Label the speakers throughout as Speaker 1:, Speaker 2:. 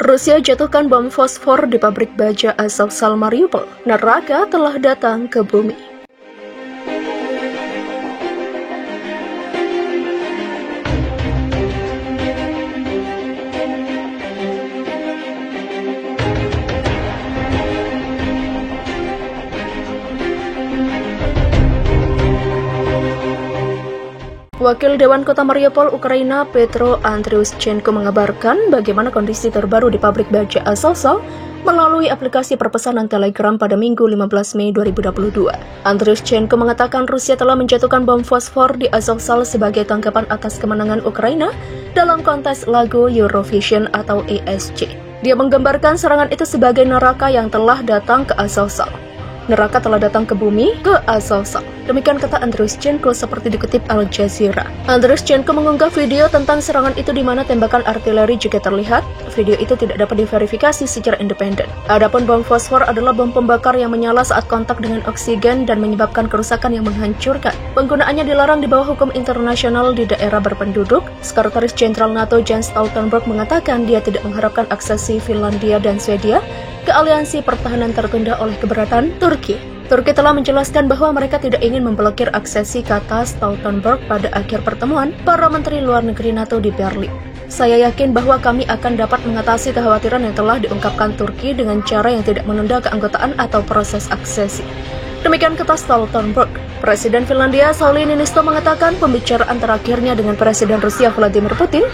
Speaker 1: Rusia jatuhkan bom fosfor di pabrik baja Azovstal Mariupol. Neraka telah datang ke bumi. Wakil Dewan Kota Mariupol, Ukraina, Petro Andriushchenko mengabarkan bagaimana kondisi terbaru di pabrik baja Azovstal melalui aplikasi perpesanan Telegram pada Minggu 15 Mei 2022. Andriushchenko mengatakan Rusia telah menjatuhkan bom fosfor di Azovstal sebagai tanggapan atas kemenangan Ukraina dalam kontes lagu Eurovision atau ESC. Dia menggambarkan serangan itu sebagai neraka yang telah datang ke Azovstal. Neraka telah datang ke bumi, ke Azovstal. Demikian kata Andriushchenko seperti dikutip Al Jazeera. Andriushchenko mengunggah video tentang serangan itu di mana tembakan artileri juga terlihat. Video itu tidak dapat diverifikasi secara independen. Adapun bom fosfor adalah bom pembakar yang menyala saat kontak dengan oksigen dan menyebabkan kerusakan yang menghancurkan. Penggunaannya dilarang di bawah hukum internasional di daerah berpenduduk. Sekretaris Jenderal NATO Jens Stoltenberg mengatakan dia tidak mengharapkan aksesi Finlandia dan Swedia ke aliansi pertahanan tertunda oleh keberatan Turki. Turki telah menjelaskan bahwa mereka tidak ingin memblokir aksesi, kata Stoltenberg pada akhir pertemuan para menteri luar negeri NATO di Berlin. Saya yakin bahwa kami akan dapat mengatasi kekhawatiran yang telah diungkapkan Turki dengan cara yang tidak menunda keanggotaan atau proses aksesi. Demikian kata Stoltenberg. Presiden Finlandia Sauli Niinisto mengatakan pembicaraan terakhirnya dengan Presiden Rusia Vladimir Putin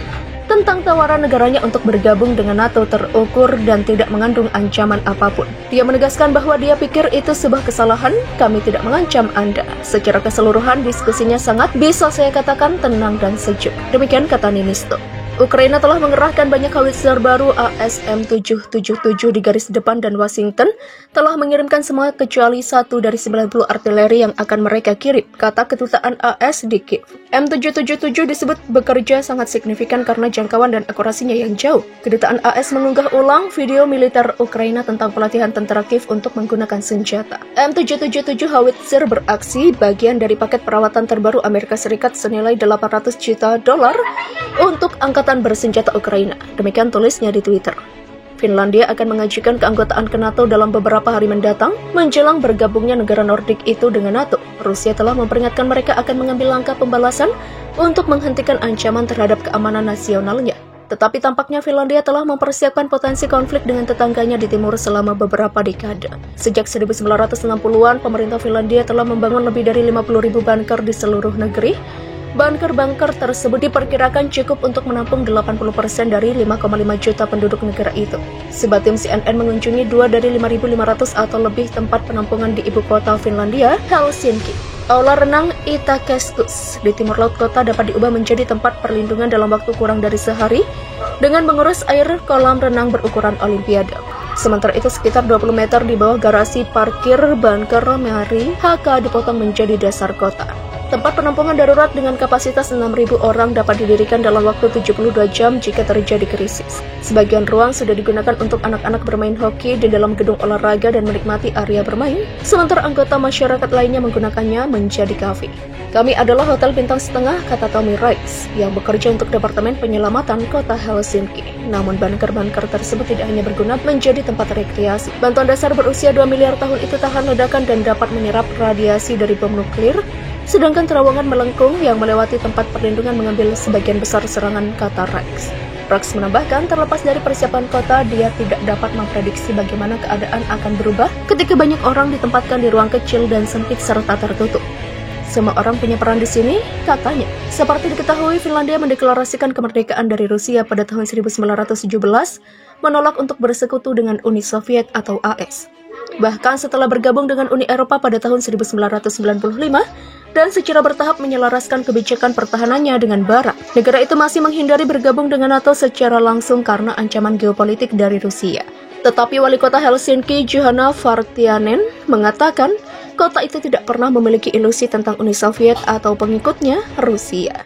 Speaker 1: tentang tawaran negaranya untuk bergabung dengan NATO terukur dan tidak mengandung ancaman apapun. Dia menegaskan bahwa dia pikir itu sebuah kesalahan, kami tidak mengancam Anda. Secara keseluruhan diskusinya sangat bisa saya katakan tenang dan sejuk. Demikian kata Niinisto. Ukraina telah mengerahkan banyak howitzer baru AS-M777 di garis depan dan Washington telah mengirimkan semua kecuali satu dari 90 artileri yang akan mereka kirim, kata kedutaan AS di Kiev. M777 disebut bekerja sangat signifikan karena jangkauan dan akurasinya yang jauh. Kedutaan AS mengunggah ulang video militer Ukraina tentang pelatihan tentara Kiev untuk menggunakan senjata. M777 howitzer beraksi bagian dari paket perawatan terbaru Amerika Serikat senilai $800 juta untuk angkatan bersenjata Ukraina. Demikian tulisnya di Twitter. Finlandia akan mengajukan keanggotaan ke NATO dalam beberapa hari mendatang menjelang bergabungnya negara Nordik itu dengan NATO. Rusia telah memperingatkan mereka akan mengambil langkah pembalasan untuk menghentikan ancaman terhadap keamanan nasionalnya. Tetapi tampaknya Finlandia telah mempersiapkan potensi konflik dengan tetangganya di timur selama beberapa dekade. Sejak 1960-an, pemerintah Finlandia telah membangun lebih dari 50.000 bunker di seluruh negeri. Bunker-bunker tersebut diperkirakan cukup untuk menampung 80% dari 5,5 juta penduduk negara itu. Sebuah tim CNN mengunjungi 2 dari 5.500 atau lebih tempat penampungan di ibu kota Finlandia, Helsinki. Aula renang Itäkeskus di timur laut kota dapat diubah menjadi tempat perlindungan dalam waktu kurang dari sehari dengan mengurus air kolam renang berukuran Olimpiade. Sementara itu sekitar 20 meter di bawah garasi parkir bunker Mari HK dipotong menjadi dasar kota. Tempat penampungan darurat dengan kapasitas 6.000 orang dapat didirikan dalam waktu 72 jam jika terjadi krisis. Sebagian ruang sudah digunakan untuk anak-anak bermain hoki di dalam gedung olahraga dan menikmati area bermain, sementara anggota masyarakat lainnya menggunakannya menjadi kafe. Kami adalah hotel bintang setengah, kata Tommy Reis, yang bekerja untuk Departemen Penyelamatan Kota Helsinki. Namun bunker-bunker tersebut tidak hanya berguna menjadi tempat rekreasi. Bantuan dasar berusia 2 miliar tahun itu tahan ledakan dan dapat menyerap radiasi dari bom nuklir, sedangkan terowongan melengkung yang melewati tempat perlindungan mengambil sebagian besar serangan, kata Rex. Rex menambahkan, terlepas dari persiapan kota, dia tidak dapat memprediksi bagaimana keadaan akan berubah ketika banyak orang ditempatkan di ruang kecil dan sempit serta tertutup. Semua orang punya peran di sini, katanya. Seperti diketahui, Finlandia mendeklarasikan kemerdekaan dari Rusia pada tahun 1917, menolak untuk bersekutu dengan Uni Soviet atau AS. Bahkan setelah bergabung dengan Uni Eropa pada tahun 1995, dan secara bertahap menyelaraskan kebijakan pertahanannya dengan Barat. Negara itu masih menghindari bergabung dengan NATO secara langsung karena ancaman geopolitik dari Rusia. Tetapi wali kota Helsinki, Juhana Vartiainen, mengatakan kota itu tidak pernah memiliki ilusi tentang Uni Soviet atau pengikutnya, Rusia.